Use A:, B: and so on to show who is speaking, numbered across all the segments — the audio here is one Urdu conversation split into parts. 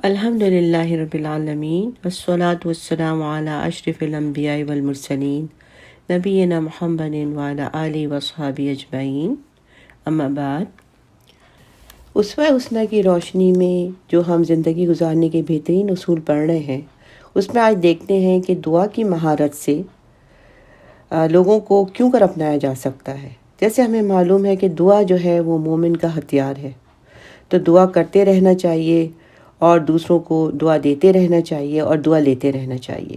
A: الحمد للہ رب العالمین والصلاة والسلام علی اشرف الانبیاء والمرسلین نبینا محمد وعلی آلہ وصحبہ اجمعین، اما بعد۔ اسوہ حسنہ کی روشنی میں جو ہم زندگی گزارنے کے بہترین اصول پڑھ رہے ہیں، اس میں آج دیکھتے ہیں کہ دعا کی مہارت سے لوگوں کو کیوں کر اپنایا جا سکتا ہے۔ جیسے ہمیں معلوم ہے کہ دعا جو ہے وہ مومن کا ہتھیار ہے، تو دعا کرتے رہنا چاہیے اور دوسروں کو دعا دیتے رہنا چاہیے اور دعا لیتے رہنا چاہیے۔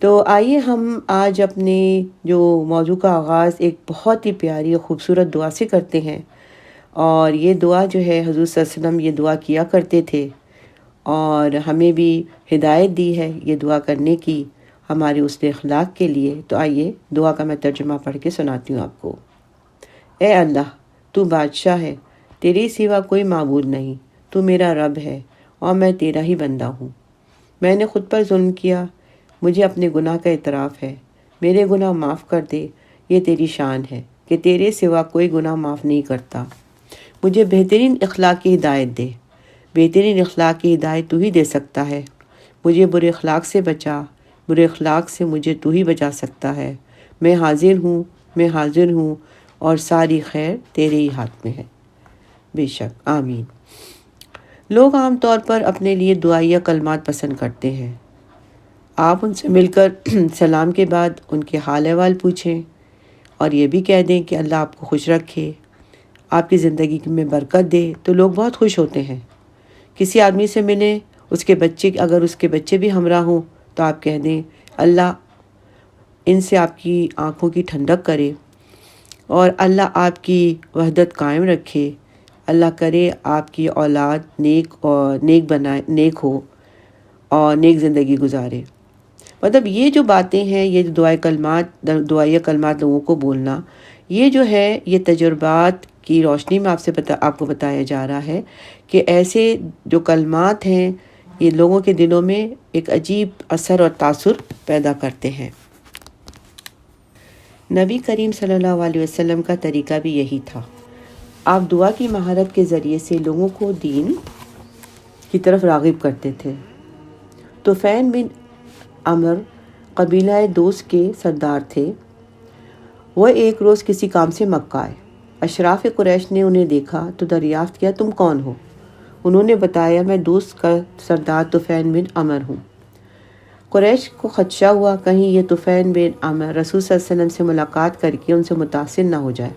A: تو آئیے ہم آج اپنے جو موضوع کا آغاز ایک بہت ہی پیاری اور خوبصورت دعا سے کرتے ہیں، اور یہ دعا جو ہے حضور صلی اللہ علیہ وسلم یہ دعا کیا کرتے تھے اور ہمیں بھی ہدایت دی ہے یہ دعا کرنے کی ہمارے حسن اخلاق کے لیے۔ تو آئیے دعا کا میں ترجمہ پڑھ کے سناتی ہوں آپ کو۔ اے اللہ، تو بادشاہ ہے، تیرے سوا کوئی معبود نہیں، تو میرا رب ہے اور میں تیرا ہی بندہ ہوں۔ میں نے خود پر ظلم کیا، مجھے اپنے گناہ کا اعتراف ہے، میرے گناہ معاف کر دے۔ یہ تیری شان ہے کہ تیرے سوا کوئی گناہ معاف نہیں کرتا۔ مجھے بہترین اخلاق کی ہدایت دے، بہترین اخلاق کی ہدایت تو ہی دے سکتا ہے۔ مجھے برے اخلاق سے بچا، برے اخلاق سے مجھے تو ہی بچا سکتا ہے۔ میں حاضر ہوں اور ساری خیر تیرے ہی ہاتھ میں ہے۔ بے شک، آمین۔ لوگ عام طور پر اپنے لیے دعائیہ کلمات پسند کرتے ہیں۔ آپ ان سے مل کر سلام کے بعد ان کے حال احوال پوچھیں اور یہ بھی کہہ دیں کہ اللہ آپ کو خوش رکھے، آپ کی زندگی میں برکت دے، تو لوگ بہت خوش ہوتے ہیں۔ کسی آدمی سے ملیں، اگر اس کے بچے بھی ہمراہ ہوں تو آپ کہہ دیں اللہ ان سے آپ کی آنکھوں کی ٹھنڈک کرے اور اللہ آپ کی وحدت قائم رکھے، اللہ کرے آپ کی اولاد نیک ہو اور نیک زندگی گزارے۔ مطلب یہ جو باتیں ہیں، یہ جو دعائیہ کلمات لوگوں کو بولنا، یہ جو ہے یہ تجربات کی روشنی میں آپ کو بتایا جا رہا ہے کہ ایسے جو کلمات ہیں یہ لوگوں کے دلوں میں ایک عجیب اثر اور تاثر پیدا کرتے ہیں۔ نبی کریم صلی اللہ علیہ وسلم کا طریقہ بھی یہی تھا۔ آپ دعا کی مہارت کے ذریعے سے لوگوں کو دین کی طرف راغب کرتے تھے۔ طفیل بن عمر قبیلہ دوس کے سردار تھے۔ وہ ایک روز کسی کام سے مکہ آئے۔ اشراف قریش نے انہیں دیکھا تو دریافت کیا تم کون ہو؟ انہوں نے بتایا میں دوس کا سردار طفیل بن عمر ہوں۔ قریش کو خدشہ ہوا کہیں یہ طفیل بن عمر رسول صلی اللہ علیہ وسلم سے ملاقات کر کے ان سے متاثر نہ ہو جائے۔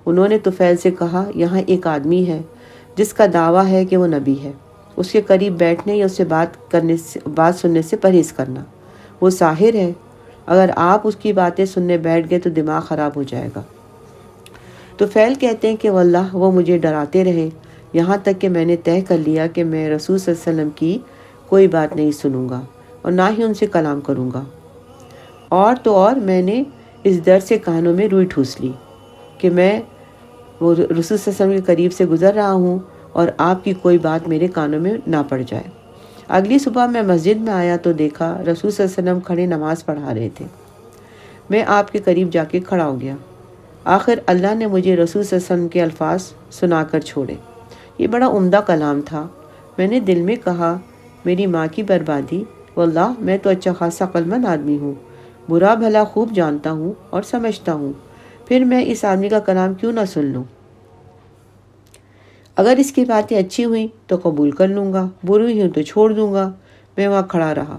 A: انہوں نے طفیل سے کہا یہاں ایک آدمی ہے جس کا دعویٰ ہے کہ وہ نبی ہے، اس کے قریب بیٹھنے یا اس سے بات سننے سے پرہیز کرنا۔ وہ ساحر ہے، اگر آپ اس کی باتیں سننے بیٹھ گئے تو دماغ خراب ہو جائے گا۔ طفیل کہتے ہیں کہ واللہ وہ مجھے ڈراتے رہے یہاں تک کہ میں نے طے کر لیا کہ میں رسول صلی اللہ علیہ وسلم کی کوئی بات نہیں سنوں گا اور نہ ہی ان سے کلام کروں گا۔ اور میں نے اس ڈر سے کانوں میں روئی ٹھوس لی کہ میں وہ رسول صلی اللہ علیہ وسلم کے قریب سے گزر رہا ہوں اور آپ کی کوئی بات میرے کانوں میں نہ پڑ جائے۔ اگلی صبح میں مسجد میں آیا تو دیکھا رسول صلی اللہ علیہ وسلم کھڑے نماز پڑھا رہے تھے۔ میں آپ کے قریب جا کے کھڑا ہو گیا۔ آخر اللہ نے مجھے رسول صلی اللہ علیہ وسلم کے الفاظ سنا کر چھوڑے۔ یہ بڑا عمدہ کلام تھا۔ میں نے دل میں کہا میری ماں کی بربادی، واللہ میں تو اچھا خاصا عقلمند آدمی ہوں، برا بھلا خوب جانتا ہوں اور سمجھتا ہوں، پھر میں اس آدمی کا کلام کیوں نہ سن لوں؟ اگر اس کی باتیں اچھی ہوئیں تو قبول کر لوں گا، بری ہوئی تو چھوڑ دوں گا۔ میں وہاں کھڑا رہا۔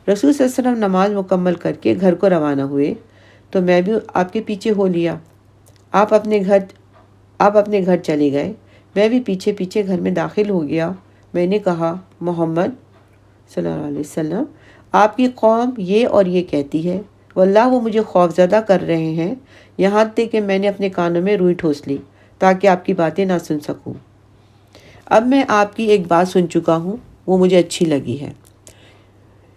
A: رسول صلی اللہ علیہ وسلم نماز مکمل کر کے گھر کو روانہ ہوئے تو میں بھی آپ کے پیچھے ہو لیا۔ آپ اپنے گھر چلے گئے، میں بھی پیچھے پیچھے گھر میں داخل ہو گیا۔ میں نے کہا محمد صلی اللہ علیہ وسلم آپ کی قوم یہ اور یہ کہتی ہے، واللہ وہ مجھے خوفزدہ کر رہے ہیں، یہاں تک کہ میں نے اپنے کانوں میں روئی ٹھوس لی تاکہ آپ کی باتیں نہ سن سکوں۔ اب میں آپ کی ایک بات سن چکا ہوں، وہ مجھے اچھی لگی ہے،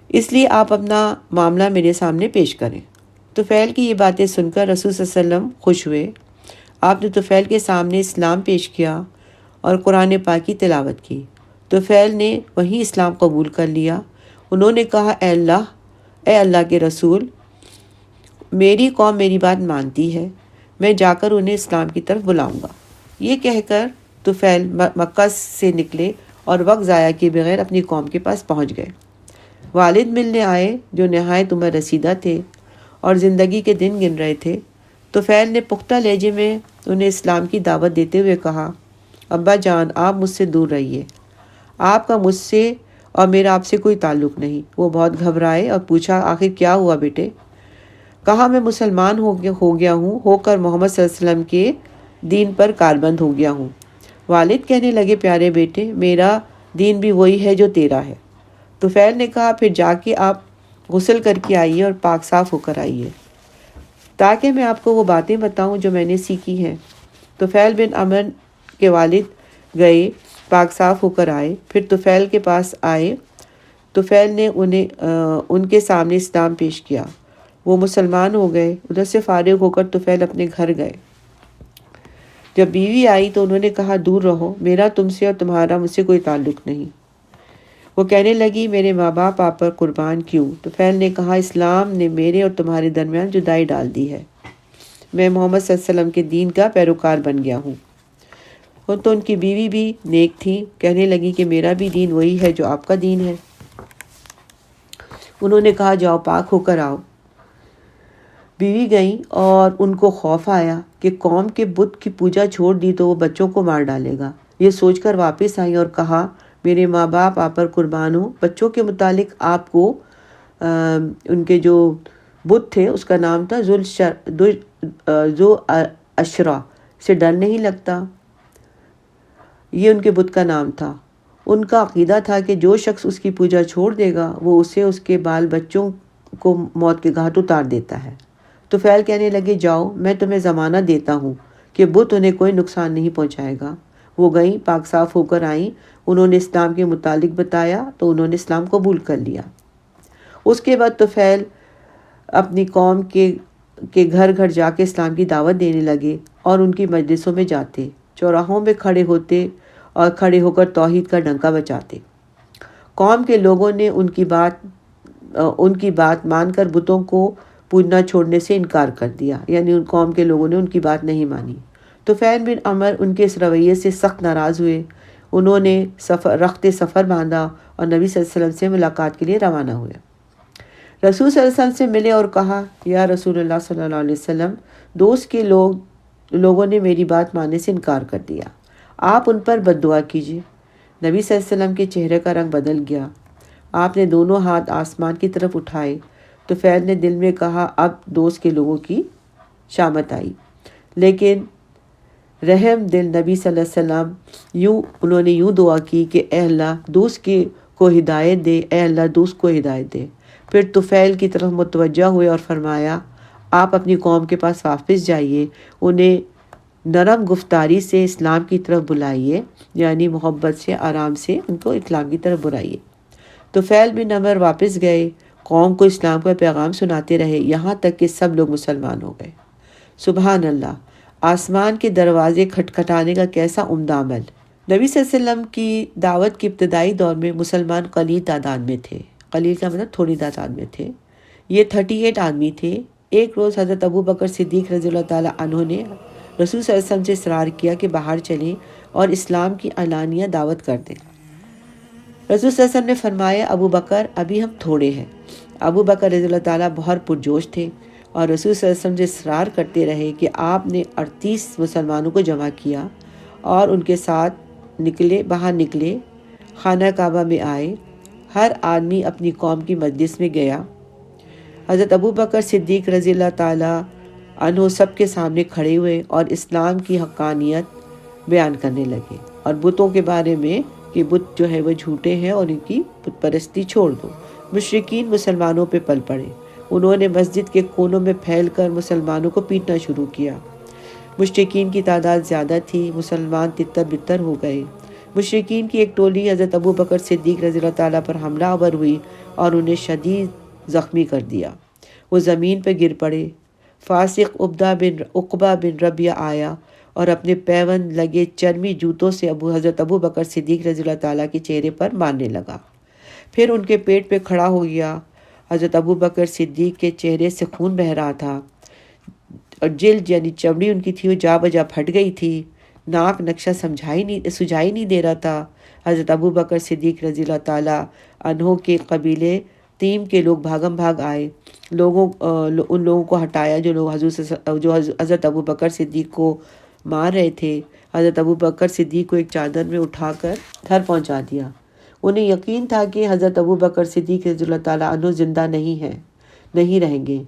A: اس لیے آپ اپنا معاملہ میرے سامنے پیش کریں۔ طفیل کی یہ باتیں سن کر رسول صلی اللہ علیہ وسلم خوش ہوئے۔ آپ نے طفیل کے سامنے اسلام پیش کیا اور قرآن پاک کی تلاوت کی۔ طفیل نے وہیں اسلام قبول کر لیا۔ انہوں نے کہا اے اللہ کے رسول، میری قوم میری بات مانتی ہے، میں جا کر انہیں اسلام کی طرف بلاؤں گا۔ یہ کہہ کر طفیل مکہ سے نکلے اور وقت ضائع کیے بغیر اپنی قوم کے پاس پہنچ گئے۔ والد ملنے آئے جو نہایت عمر رسیدہ تھے اور زندگی کے دن گن رہے تھے۔ طفیل نے پختہ لہجے میں انہیں اسلام کی دعوت دیتے ہوئے کہا، ابا جان آپ مجھ سے دور رہیے، آپ کا مجھ سے اور میرا آپ سے کوئی تعلق نہیں۔ وہ بہت گھبرائے اور پوچھا، آخر کیا ہوا بیٹے؟ کہا، میں مسلمان ہو گیا ہوں، ہو کر محمد صلی اللہ علیہ وسلم کے دین پر کاربند ہو گیا ہوں۔ والد کہنے لگے، پیارے بیٹے میرا دین بھی وہی ہے جو تیرا ہے۔ طفیل نے کہا، پھر جا کے آپ غسل کر کے آئیے اور پاک صاف ہو کر آئیے تاکہ میں آپ کو وہ باتیں بتاؤں جو میں نے سیکھی ہیں۔ طفیل بن عمر کے والد گئے، پاک صاف ہو کر آئے، پھر طفیل کے پاس آئے۔ طفیل نے ان کے سامنے اسلام پیش کیا، وہ مسلمان ہو گئے۔ ادھر سے فارغ ہو کر طفیل اپنے گھر گئے۔ جب بیوی آئی تو انہوں نے کہا، دور رہو، میرا تم سے اور تمہارا مجھ سے کوئی تعلق نہیں۔ وہ کہنے لگی، میرے ماں باپ آپ پر قربان کیوں؟ طفیل نے کہا، اسلام نے میرے اور تمہارے درمیان جدائی ڈال دی ہے، میں محمد صلی اللہ علیہ وسلم کے دین کا پیروکار بن گیا ہوں۔ تو ان کی بیوی بھی نیک تھی، کہنے لگی کہ میرا بھی دین وہی ہے جو آپ کا دین ہے۔ انہوں نے کہا، جاؤ پاک ہو کر آؤ۔ بیوی گئیں اور ان کو خوف آیا کہ قوم کے بت کی پوجا چھوڑ دی تو وہ بچوں کو مار ڈالے گا۔ یہ سوچ کر واپس آئیں اور کہا، میرے ماں باپ آپ پر قربان ہوں، بچوں کے متعلق آپ کو ان کے جو بت تھے اس کا نام تھا ذو اشرا، سے ڈر نہیں لگتا، یہ ان کے بت کا نام تھا۔ ان کا عقیدہ تھا کہ جو شخص اس کی پوجا چھوڑ دے گا وہ اسے اس کے بال بچوں کو موت کے گھاٹ اتار دیتا ہے۔ طفیل کہنے لگے، جاؤ میں تمہیں ضمانت دیتا ہوں کہ بت انہیں کوئی نقصان نہیں پہنچائے گا۔ وہ گئیں، پاک صاف ہو کر آئیں، انہوں نے اسلام کے متعلق بتایا تو انہوں نے اسلام قبول کر لیا۔ اس کے بعد طفیل اپنی قوم کے گھر گھر جا کے اسلام کی دعوت دینے لگے اور ان کی مجلسوں میں جاتے، چوراہوں میں کھڑے ہوتے اور کھڑے ہو کر توحید کا ڈنکا بجاتے۔ قوم کے لوگوں نے ان کی بات مان کر بتوں کو پوجنا چھوڑنے سے انکار کر دیا، یعنی ان قوم کے لوگوں نے ان کی بات نہیں مانی۔ طفیل بن عمر ان کے اس رویے سے سخت ناراض ہوئے۔ انہوں نے رخت سفر باندھا اور نبی صلی اللہ علیہ وسلم سے ملاقات کے لیے روانہ ہوئے۔ رسول صلی اللہ علیہ وسلم سے ملے اور کہا، یا رسول اللہ صلی اللہ علیہ وسلم، دوست کے لوگوں نے میری بات ماننے سے انکار کر دیا، آپ ان پر بد دعا کیجیے۔ نبی صلی اللہ علیہ وسلم کے چہرے کا رنگ بدل گیا، آپ نے دونوں ہاتھ آسمان کی طرف اٹھائے۔ طفیل نے دل میں کہا، اب دوست کے لوگوں کی شامت آئی، لیکن رحم دل نبی صلی اللہ علیہ وسلم انہوں نے یوں دعا کی کہ اے اللہ دوست کو ہدایت دے، اے اللہ دوست کو ہدایت دے۔ پھر طفیل کی طرف متوجہ ہوئے اور فرمایا، آپ اپنی قوم کے پاس واپس جائیے، انہیں نرم گفتاری سے اسلام کی طرف بلائیے، یعنی محبت سے، آرام سے ان کو اسلام کی طرف بلائیے۔ طفیل بن عمر واپس گئے، قوم کو اسلام کا پیغام سناتے رہے، یہاں تک کہ سب لوگ مسلمان ہو گئے۔ سبحان اللہ، آسمان کے دروازے کھٹکھٹانے کا کیسا عمدہ عمل۔ نبی صلی اللہ علیہ وسلم کی دعوت کے ابتدائی دور میں مسلمان قلیل تعداد میں تھے، قلیل کا مطلب تھوڑی تعداد میں تھے، یہ 38 آدمی تھے۔ ایک روز حضرت ابو بکر صدیق رضی اللہ تعالیٰ عنہ نے رسول صلی اللہ علیہ وسلم سے اصرار کیا کہ باہر چلیں اور اسلام کی اعلانیہ دعوت کر دیں۔ رسول صلی اللہ علیہ وسلم نے فرمایا، ابو بکر ابھی ہم تھوڑے ہیں۔ ابو بکر رضی اللہ تعالیٰ بہت پرجوش تھے اور رسول صلی اللہ علیہ وسلم سے اصرار کرتے رہے کہ آپ نے 38 مسلمانوں کو جمع کیا اور ان کے ساتھ باہر نکلے، خانہ کعبہ میں آئے، ہر آدمی اپنی قوم کی مجلس میں گیا۔ حضرت ابو بکر صدیق رضی اللہ تعالیٰ عنہ سب کے سامنے کھڑے ہوئے اور اسلام کی حقانیت بیان کرنے لگے اور بتوں کے بارے میں کہ بت جو ہے وہ جھوٹے ہیں اور ان کی بت پرستی چھوڑ دو۔ مشرکین مسلمانوں پہ پل پڑے، انہوں نے مسجد کے کونوں میں پھیل کر مسلمانوں کو پیٹنا شروع کیا۔ مشرکین کی تعداد زیادہ تھی، مسلمان تتر بتر ہو گئے۔ مشرکین کی ایک ٹولی حضرت ابو بکر صدیق رضی اللہ تعالیٰ پر حملہ آور ہوئی اور انہیں شدید زخمی کر دیا، وہ زمین پہ گر پڑے۔ فاسق عقبہ بن ربیعہ آیا اور اپنے پیوند لگے چرمی جوتوں سے حضرت ابو بکر صدیق رضی اللہ تعالیٰ کے چہرے پر مارنے لگا، پھر ان کے پیٹ پہ کھڑا ہو گیا۔ حضرت ابو بکر صدیق کے چہرے سے خون بہہ رہا تھا اور جلد یعنی چمڑی ان کی تھی وہ جا بجا پھٹ گئی تھی۔ ناک نقشہ سجائی نہیں دے رہا تھا۔ حضرت ابو بکر صدیق رضی اللہ تعالیٰ عنہ کے قبیلے تیم کے لوگ بھاگم بھاگ آئے، ان لوگوں کو ہٹایا جو حضرت ابو بکر صدیق کو مار رہے تھے۔ حضرت ابو بکر صدیق کو ایک چادر میں اٹھا کر گھر پہنچا دیا۔ انہیں یقین تھا کہ حضرت ابو بکر صدیق رضی اللہ تعالیٰ عنہ زندہ نہیں رہیں گے۔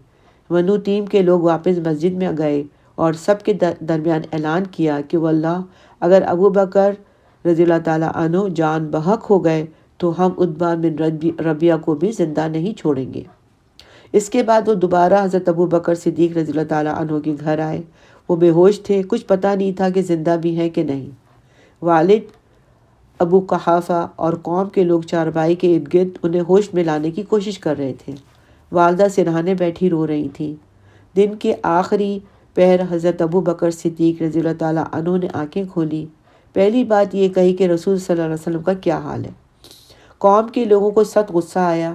A: بنو تیم کے لوگ واپس مسجد میں گئے اور سب کے درمیان اعلان کیا کہ واللہ اگر ابو بکر رضی اللہ تعالیٰ عنہ جان بحق ہو گئے تو ہم عتبہ بن ربیعہ کو بھی زندہ نہیں چھوڑیں گے۔ اس کے بعد وہ دوبارہ حضرت ابو بکر صدیق رضی اللہ تعالیٰ عنہ کے گھر آئے۔ وہ بے ہوش تھے، کچھ پتہ نہیں تھا کہ زندہ بھی ہیں کہ نہیں۔ والد ابو قحافہ اور قوم کے لوگ چارپائی کے ارد گرد انہیں ہوش میں لانے کی کوشش کر رہے تھے۔ والدہ سرہانے بیٹھی رو رہی تھیں۔ دن کے آخری پہر حضرت ابو بکر صدیق رضی اللہ تعالیٰ عنہ نے آنکھیں کھولی۔ پہلی بات یہ کہی کہ رسول صلی اللہ علیہ وسلم کا کیا حال ہے۔ قوم کے لوگوں کو سخت غصہ آیا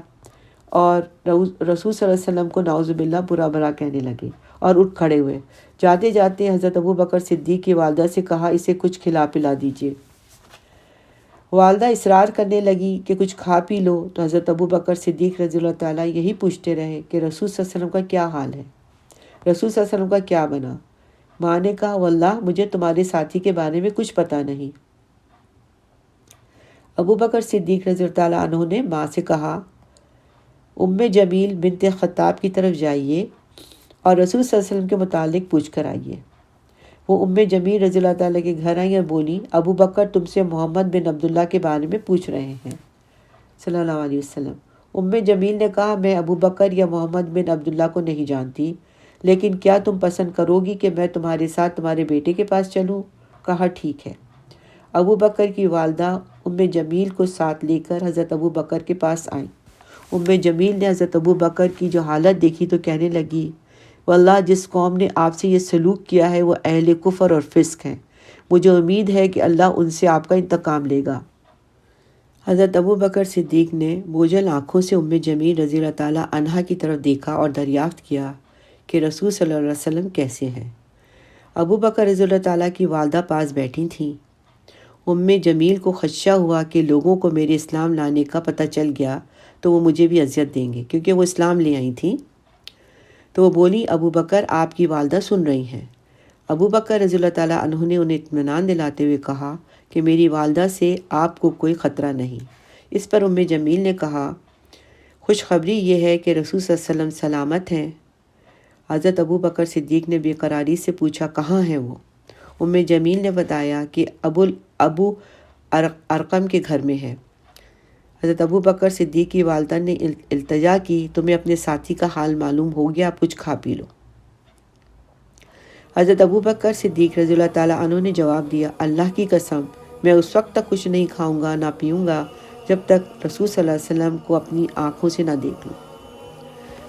A: اور رسول صلی اللہ علیہ وسلم کو نعوذ باللہ برا کہنے لگے اور اٹھ کھڑے ہوئے۔ جاتے جاتے حضرت ابو بکر صدیق کی والدہ سے کہا اسے کچھ کھلا پلا دیجیے۔ والدہ اصرار کرنے لگی کہ کچھ کھا پی لو تو حضرت ابو بکر صدیق رضی اللہ تعالیٰ یہی پوچھتے رہے کہ رسول صلی اللہ علیہ وسلم کا کیا حال ہے، رسول صلی اللہ علیہ وسلم کا کیا بنا۔ ماں نے کہا واللہ مجھے تمہارے ساتھی کے بارے میں کچھ پتہ نہیں۔ ابو بکر صدیق رضی اللہ تعالیٰ عنہ نے ماں سے کہا جمیل بنت خطاب کی طرف جائیے اور رسول صلی اللہ علیہ وسلم کے متعلق پوچھ کر آئیے۔ وہ جمیل رضی اللہ تعالیٰ کے گھر آئیں اور بولی ابو بکر تم سے محمد بن عبداللہ کے بارے میں پوچھ رہے ہیں صلی اللہ علیہ وسلم۔ جمیل نے کہا میں ابو بکر یا محمد بن عبداللہ کو نہیں جانتی، لیکن کیا تم پسند کرو گی کہ میں تمہارے ساتھ تمہارے بیٹے کے پاس چلوں؟ کہا ٹھیک ہے۔ ابو بکر کی والدہ جمیل کو ساتھ لے کر حضرت ابو بکر کے پاس آئیں۔ جمیل نے حضرت ابو بکر کی جو حالت دیکھی تو کہنے لگی واللہ جس قوم نے آپ سے یہ سلوک کیا ہے وہ اہل کفر اور فسق ہیں، مجھے امید ہے کہ اللہ ان سے آپ کا انتقام لے گا۔ حضرت ابو بکر صدیق نے بوجھل آنکھوں سے جمیل رضی اللہ تعالیٰ عنہا کی طرف دیکھا اور دریافت کیا کہ رسول صلی اللہ علیہ وسلم کیسے ہیں۔ ابو بکر رضی اللہ تعالیٰ کی والدہ پاس بیٹھی تھیں۔ جمیل کو خدشہ ہوا کہ لوگوں کو میرے اسلام لانے کا پتہ چل گیا تو وہ مجھے بھی اذیت دیں گے، کیونکہ وہ اسلام لے آئی تھیں۔ تو وہ بولی ابو بکر آپ کی والدہ سن رہی ہیں۔ ابو بکر رضی اللہ تعالیٰ عنہ نے انہیں اطمینان دلاتے ہوئے کہا کہ میری والدہ سے آپ کو کوئی خطرہ نہیں۔ اس پر جمیل نے کہا خوشخبری یہ ہے کہ رسول صلی اللہ علیہ وسلم سلامت ہیں۔ حضرت ابو بکر صدیق نے بے قراری سے پوچھا کہاں ہیں وہ؟ جمیل نے بتایا کہ ابو ارقم کے گھر میں ہے۔ حضرت ابو بکر صدیق کی والدہ نے التجا کی تمہیں اپنے ساتھی کا حال معلوم ہو گیا، آپ کچھ کھا پی لو۔ حضرت ابو بکر صدیق رضی اللہ تعالیٰ عنہ نے جواب دیا اللہ کی قسم میں اس وقت تک کچھ نہیں کھاؤں گا نہ پیوں گا جب تک رسول صلی اللہ علیہ وسلم کو اپنی آنکھوں سے نہ دیکھ لوں۔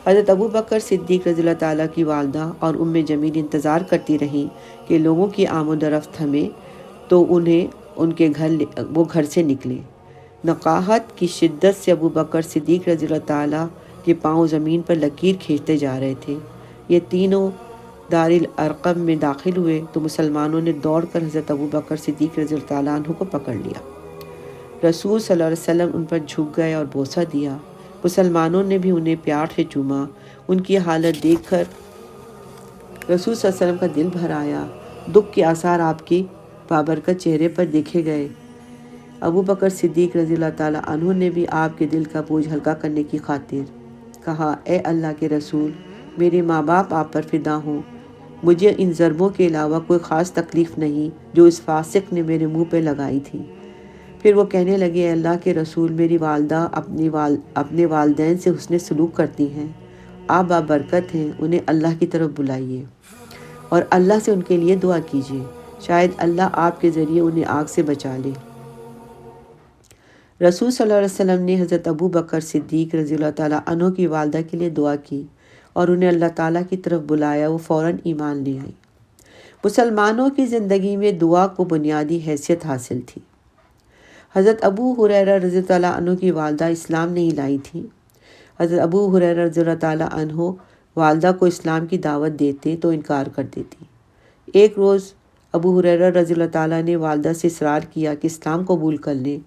A: حضرت ابو بکر صدیق رضی اللہ تعالیٰ کی والدہ اور جمیل انتظار کرتی رہیں کہ لوگوں کی آمد و رفت تھمے تو وہ گھر سے نکلے۔ نقاہت کی شدت سے ابو بکر صدیق رضی اللہ تعالیٰ کے پاؤں زمین پر لکیر کھینچتے جا رہے تھے۔ یہ تینوں دار الارقم میں داخل ہوئے تو مسلمانوں نے دوڑ کر حضرت ابو بکر صدیق رضی اللہ تعالیٰ عنہ کو پکڑ لیا۔ رسول صلی اللہ علیہ وسلم ان پر جھک گئے اور بوسہ دیا۔ مسلمانوں نے بھی انہیں پیار سے چوما۔ ان کی حالت دیکھ کر رسول صلی اللہ علیہ وسلم کا دل بھر آیا۔ دکھ کے آثار آپ کے بابرکت چہرے پر دیکھے گئے۔ ابو بکر صدیق رضی اللہ تعالیٰ عنہ نے بھی آپ کے دل کا بوجھ ہلکا کرنے کی خاطر کہا اے اللہ کے رسول میرے ماں باپ آپ پر فدا ہوں، مجھے ان ضربوں کے علاوہ کوئی خاص تکلیف نہیں جو اس فاسق نے میرے منہ پہ لگائی تھی۔ پھر وہ کہنے لگے اے اللہ کے رسول میری والدہ اپنے والدین سے حسن سلوک کرتی ہیں، آپ بابرکت ہیں، انہیں اللہ کی طرف بلائیے اور اللہ سے ان کے لیے دعا کیجیے، شاید اللہ آپ کے ذریعے انہیں آگ سے بچا لے۔ رسول صلی اللہ علیہ وسلم نے حضرت ابو بکر صدیق رضی اللہ تعالیٰ عنہ کی والدہ کے لیے دعا کی اور انہیں اللہ تعالیٰ کی طرف بلایا۔ وہ فوراً ایمان لے آئی۔ مسلمانوں کی زندگی میں دعا کو بنیادی حیثیت حاصل تھی۔ حضرت ابو ہریرہ رضی اللہ تعالیٰ عنہ کی والدہ اسلام نہیں لائی تھی۔ حضرت ابو ہریرہ رضی اللہ تعالیٰ عنہ والدہ کو اسلام کی دعوت دیتے تو انکار کر دیتی۔ ایک روز ابو ہریرہ رضی اللہ تعالیٰ نے والدہ سے اصرار کیا کہ اسلام قبول کر لیں۔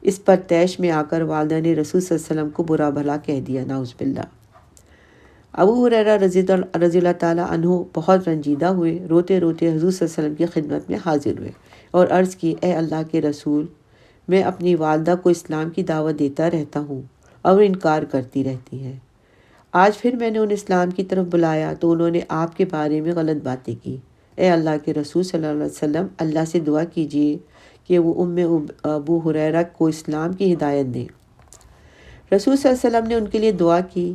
A: اس پر طیش میں آ کر والدہ نے رسول صلی اللہ علیہ وسلم کو برا بھلا کہہ دیا، نعوذ باللہ۔ ابو ہریرہ رضی اللہ تعالیٰ عنہ بہت رنجیدہ ہوئے، روتے روتے حضور صلی اللہ علیہ وسلم کی خدمت میں حاضر ہوئے اور عرض کی، اے اللہ کے رسول، میں اپنی والدہ کو اسلام کی دعوت دیتا رہتا ہوں اور انکار کرتی رہتی ہے۔ آج پھر میں نے انہیں اسلام کی طرف بلایا تو انہوں نے آپ کے بارے میں غلط باتیں کی۔ اے اللہ کے رسول صلی اللہ علیہ وسلم، اللہ سے دعا کیجیے کہ وہ ابو ہریرہ کو اسلام کی ہدایت دیں۔ رسول صلی اللہ علیہ وسلم نے ان کے لیے دعا کی۔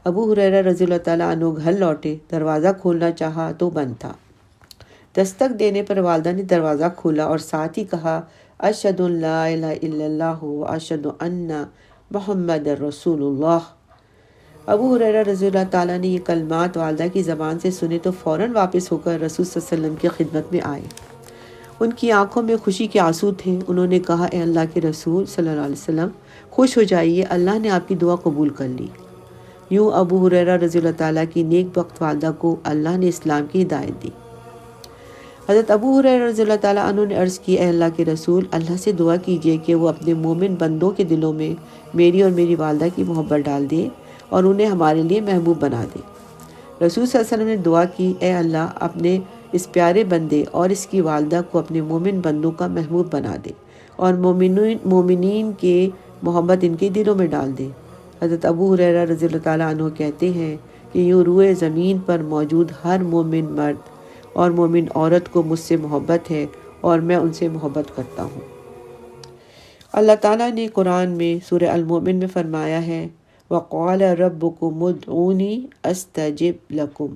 A: ابو ہریرہ رضی اللہ تعالیٰ عنہ گھر لوٹے، دروازہ کھولنا چاہا تو بند تھا۔ دستک دینے پر والدہ نے دروازہ کھولا اور ساتھ ہی کہا، اشہد ان لا الہ الا اللہ و اشہد ان محمد رسول اللہ۔ ابو ہریرہ رضی اللہ تعالیٰ نے یہ کلمات والدہ کی زبان سے سنے تو فوراً واپس ہو کر رسول صلی اللہ علیہ وسلم کی خدمت میں آئے۔ ان کی آنکھوں میں خوشی کے آنسو تھے۔ انہوں نے کہا، اے اللہ کے رسول صلی اللہ علیہ وسلم، خوش ہو جائیے، اللہ نے آپ کی دعا قبول کر لی۔ یوں ابو ہریرہ رضی اللہ تعالیٰ کی نیک بخت والدہ کو اللہ نے اسلام کی ہدایت دی۔ حضرت ابو ہریرہ رضی اللہ تعالیٰ عنہ نے عرض کی، اے اللہ کے رسول، اللہ سے دعا کیجیے کہ وہ اپنے مومن بندوں کے دلوں میں میری اور میری والدہ کی محبت ڈال دے اور انہیں ہمارے لیے محبوب بنا دے۔ رسول صلی اللہ علیہ وسلم نے دعا کی، اے اللہ، اپنے اس پیارے بندے اور اس کی والدہ کو اپنے مومن بندوں کا محبوب بنا دے اور مومنین کے محبت ان کے دلوں میں ڈال دے۔ حضرت ابو ہریرہ رضی اللہ تعالیٰ عنہ کہتے ہیں کہ یوں روئے زمین پر موجود ہر مومن مرد اور مومن عورت کو مجھ سے محبت ہے اور میں ان سے محبت کرتا ہوں۔ اللہ تعالیٰ نے قرآن میں سورہ المومن میں فرمایا ہے، وَقَالَ رَبُّكُمُ ادْعُونِي أَسْتَجِبْ لَكُمْ،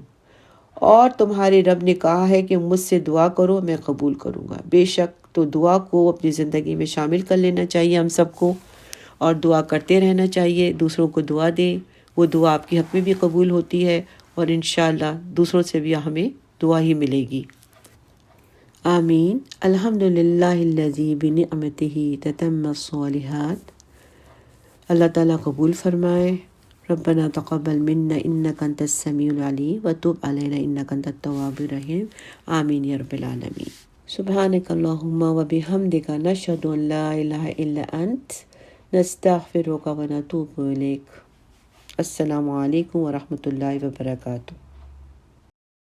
A: اور تمہارے رب نے کہا ہے کہ مجھ سے دعا کرو، میں قبول کروں گا۔ بے شک تو دعا کو اپنی زندگی میں شامل کر لینا چاہیے ہم سب کو، اور دعا کرتے رہنا چاہیے، دوسروں کو دعا دیں، وہ دعا آپ کے حق میں بھی قبول ہوتی ہے اور انشاءاللہ دوسروں سے بھی ہمیں دعا ہی ملے گی۔ آمین۔ الحمدللہ الذی بنعمتہ تتم الصالحات۔ اللہ تعالیٰ قبول فرمائے۔ ربنا تقبل منا انک انت السمیع العلیم وتب علینا انک انت التواب الرحیم۔ آمین یا رب العالمین۔ سبحانک اللہم وبحمدک نشہد ان لا الہ الا انت نستغفرک ونتوب الیک۔ السلام علیکم ورحمۃ اللہ وبرکاتہ۔